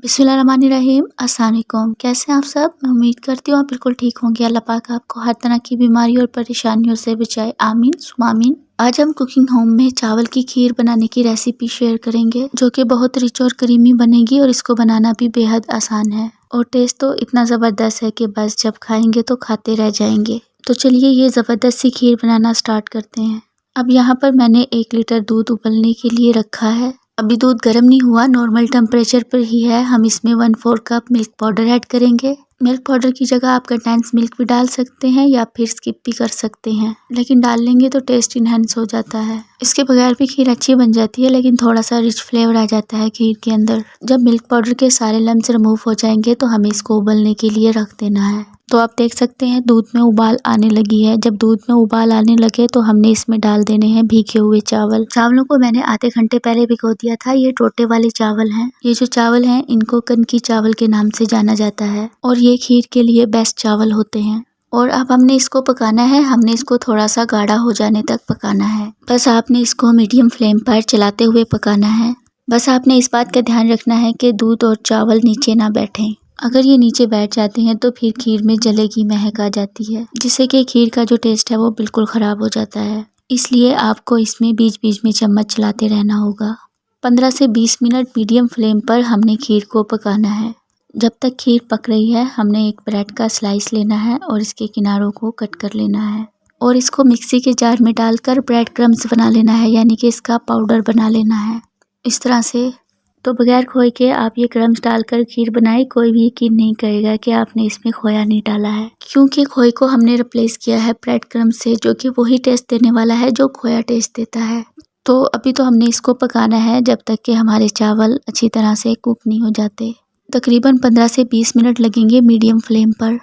बिस्मिल्लाहिर्रहमानिर्रहीम। अस्सलाम वालेकुम। कैसे हैं आप सब? मैं उम्मीद करती हूँ आप बिल्कुल ठीक होंगे। अल्लाह पाक आपको हर तरह की बीमारी और परेशानियों से बचाए। आमीन सुम्मा आमीन। आज हम कुकिंग होम में चावल की खीर बनाने की रेसिपी शेयर करेंगे, जो कि बहुत रिच और क्रीमी बनेगी और इसको बनाना भी बेहद आसान है और टेस्ट तो इतना ज़बरदस्त है कि बस जब खाएंगे तो खाते रह जाएंगे। तो चलिए ये ज़बरदस्त सी खीर बनाना स्टार्ट करते हैं। अब यहाँ पर मैंने 1 लीटर दूध उबलने के लिए रखा है। अभी दूध गर्म नहीं हुआ, नॉर्मल टेम्परेचर पर ही है। हम इसमें 1/4 कप मिल्क पाउडर ऐड करेंगे। मिल्क पाउडर की जगह आप कंडेंस मिल्क भी डाल सकते हैं या फिर स्किप भी कर सकते हैं, लेकिन डाल लेंगे तो टेस्ट इनहेंस हो जाता है। इसके बगैर भी खीर अच्छी बन जाती है, लेकिन थोड़ा सा रिच फ्लेवर आ जाता है खीर के अंदर। जब मिल्क पाउडर के सारे लम्स रिमूव हो जाएंगे तो हमें इसको उबलने के लिए रख देना है। तो आप देख सकते हैं दूध में उबाल आने लगी है। जब दूध में उबाल आने लगे तो हमने इसमें डाल देने हैं भीगे हुए चावल। चावलों को मैंने आधे घंटे पहले भिगो दिया था। ये टोटे वाले चावल हैं। ये जो चावल हैं इनको कनकी चावल के नाम से जाना जाता है और ये खीर के लिए बेस्ट चावल होते हैं। और अब हमने इसको पकाना है। हमने इसको थोड़ा सा गाढ़ा हो जाने तक पकाना है। बस आपने इसको मीडियम फ्लेम पर चलाते हुए पकाना है। बस आपने इस बात का ध्यान रखना है कि दूध और चावल नीचे ना बैठें। अगर ये नीचे बैठ जाते हैं तो फिर खीर में जले की महक आ जाती है, जिससे कि खीर का जो टेस्ट है वो बिल्कुल ख़राब हो जाता है। इसलिए आपको इसमें बीच बीच में चम्मच चलाते रहना होगा। 15 से 20 मिनट मीडियम फ्लेम पर हमने खीर को पकाना है। जब तक खीर पक रही है हमने एक ब्रेड का स्लाइस लेना है और इसके किनारों को कट कर लेना है और इसको मिक्सी के जार में डालकर ब्रेड क्रम्स बना लेना है, यानी कि इसका पाउडर बना लेना है इस तरह से। तो बगैर खोए के आप ये क्रम्स डालकर खीर बनाए, कोई भी यकीन नहीं करेगा कि आपने इसमें खोया नहीं डाला है, क्योंकि खोए को हमने रिप्लेस किया है ब्रेड क्रम्स से, जो कि वही टेस्ट देने वाला है जो खोया टेस्ट देता है। तो अभी तो हमने इसको पकाना है जब तक कि हमारे चावल अच्छी तरह से कुक नहीं हो जाते। तकरीबन 15 से 20 मिनट लगेंगे मीडियम फ्लेम पर।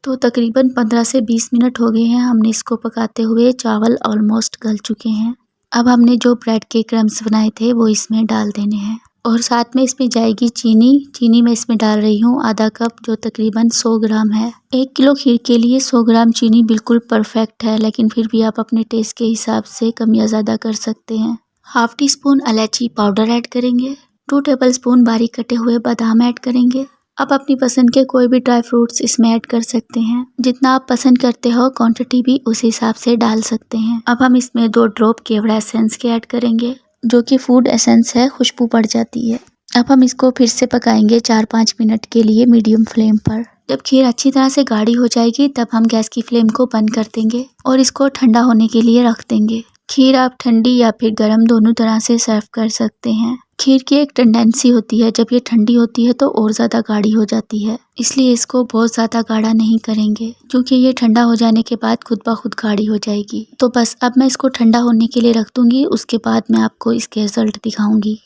तो तकरीबन 15 से 20 मिनट हो गए हैं हमने इसको पकाते हुए। चावल ऑलमोस्ट गल चुके हैं। अब हमने जो ब्रेड के क्रम्स बनाए थे वो इसमें डाल देने हैं और साथ में इसमें जाएगी चीनी। चीनी मैं इसमें डाल रही हूँ आधा कप, जो तकरीबन 100 ग्राम है। 1 किलो खीर के लिए 100 ग्राम चीनी बिल्कुल परफेक्ट है, लेकिन फिर भी आप अपने टेस्ट के हिसाब से कम या ज़्यादा कर सकते हैं। हाफ टी स्पून इलायची पाउडर ऐड करेंगे। 2 टेबल स्पून बारीक कटे हुए बादाम ऐड करेंगे। आप अपनी पसंद के कोई भी ड्राई फ्रूट्स इसमें ऐड कर सकते हैं। जितना आप पसंद करते हो क्वांटिटी भी उस हिसाब से डाल सकते हैं। अब हम इसमें 2 ड्रॉप केवड़ा एसेंस के ऐड करेंगे, जो कि फूड एसेंस है, खुशबू बढ़ जाती है। अब हम इसको फिर से पकाएंगे 4-5 मिनट के लिए मीडियम फ्लेम पर। जब खीर अच्छी तरह से गाढ़ी हो जाएगी तब हम गैस की फ्लेम को बंद कर देंगे और इसको ठंडा होने के लिए रख देंगे। खीर आप ठंडी या फिर गर्म दोनों तरह से सर्व कर सकते हैं। खीर की एक टेंडेंसी होती है, जब ये ठंडी होती है तो और ज़्यादा गाढ़ी हो जाती है, इसलिए इसको बहुत ज़्यादा गाढ़ा नहीं करेंगे, क्योंकि ये ठंडा हो जाने के बाद खुद ब खुद गाढ़ी हो जाएगी। तो बस अब मैं इसको ठंडा होने के लिए रख दूँगी, उसके बाद मैं आपको इसके रिज़ल्ट दिखाऊँगी।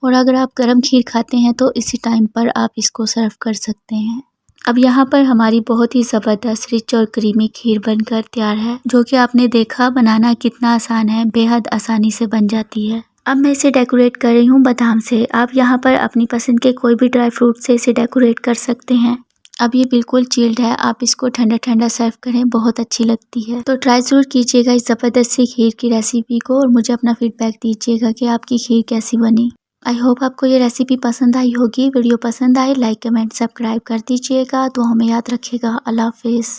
और अगर आप गर्म खीर खाते हैं तो इसी टाइम पर आप इसको सर्व कर सकते हैं। अब यहाँ पर हमारी बहुत ही ज़बरदस्त रिच और क्रीमी खीर बनकर तैयार है, जो कि आपने देखा बनाना कितना आसान है, बेहद आसानी से बन जाती है। अब मैं इसे डेकोरेट कर रही हूँ बादाम से। आप यहाँ पर अपनी पसंद के कोई भी ड्राई फ्रूट से इसे डेकोरेट कर सकते हैं। अब ये बिल्कुल चिल्ड है, आप इसको ठंडा ठंडा सर्व करें, बहुत अच्छी लगती है। तो ट्राई ज़रूर कीजिएगा इस ज़बरदस्त सी खीर की रेसिपी को और मुझे अपना फीडबैक दीजिएगा कि आपकी खीर कैसी बनी। आई होप आपको ये रेसिपी पसंद आई होगी। वीडियो पसंद आए लाइक कमेंट सब्सक्राइब कर दीजिएगा। दुआओं में याद रखिएगा। अल्लाह हाफिज़।